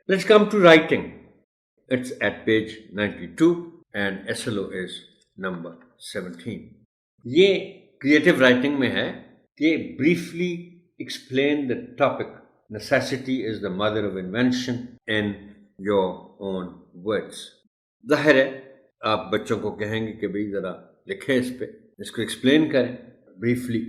Let's come to writing. It's at page 92 and SLO is number 17. ये creative writing में है कि briefly explain the topic. Necessity is the mother of invention in your own words. जाहिर है आप बच्चों को कहेंगे कि भाई जरा लिखें इस पे, इसको एक्सप्लेन करें briefly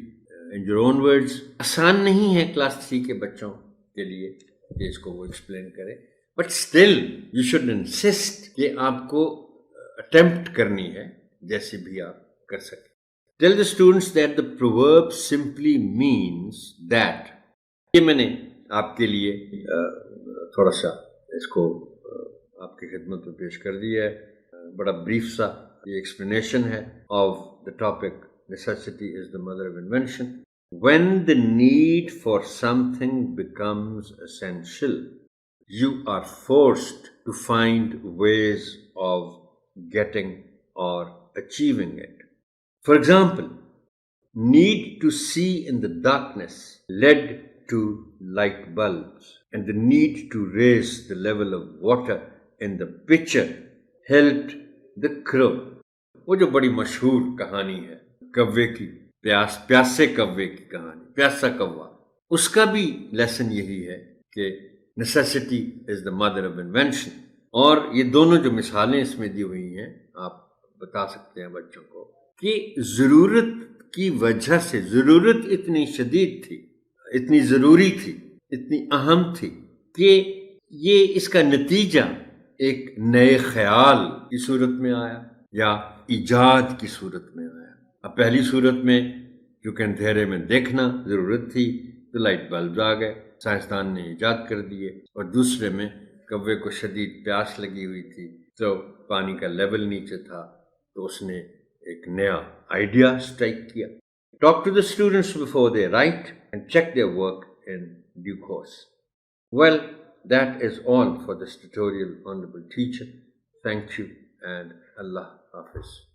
in your own words. आसान नहीं है क्लास 3 के बच्चों के लिए कि इसको वो एक्सप्लेन करें, but still you should insist कि आपको अटेम्प्ट करनी है जैसे भी आप कर सकें. Tell the students that the proverb simply means that. ये मैंने आपके लिए थोड़ा सा इसको आपकी खिदमत में पेश कर दिया है. बड़ा ब्रीफ सा ये एक्सप्लेनेशन है of the topic necessity is the mother of invention. When the need for something becomes essential, you are forced to find ways of getting or achieving it. For example, need to see in the darkness led to light bulbs, and the need to raise the level of water in the pitcher helped the crow. वो जो बड़ी मशहूर कहानी है कव्वे की, प्यासे कव्वे की कहानी, प्यासा कव्वा, उसका भी लेसन यही है कि necessity is the mother of invention. और ये दोनों जो मिसालें इसमें दी हुई हैं आप बता सकते हैं बच्चों को कि ज़रूरत की वजह से, ज़रूरत इतनी शदीद थी, इतनी ज़रूरी थी, इतनी अहम थी कि ये इसका नतीजा एक नए ख्याल की सूरत में आया या इजाद की सूरत में आया. अब पहली सूरत में क्योंकि अंधेरे में देखना ज़रूरत थी तो लाइट बल्ब आ गए, साइंसदान ने इजाद कर दिए. और दूसरे में कव्वे को शदीद प्यास लगी हुई थी तो पानी का लेवल नीचे था तो उसने एक नया आइडिया स्ट्राइक किया. Talk to the students before they write and check their work in due course. Well, that is all for this tutorial, Honorable Teacher. Thank you and Allah Hafiz.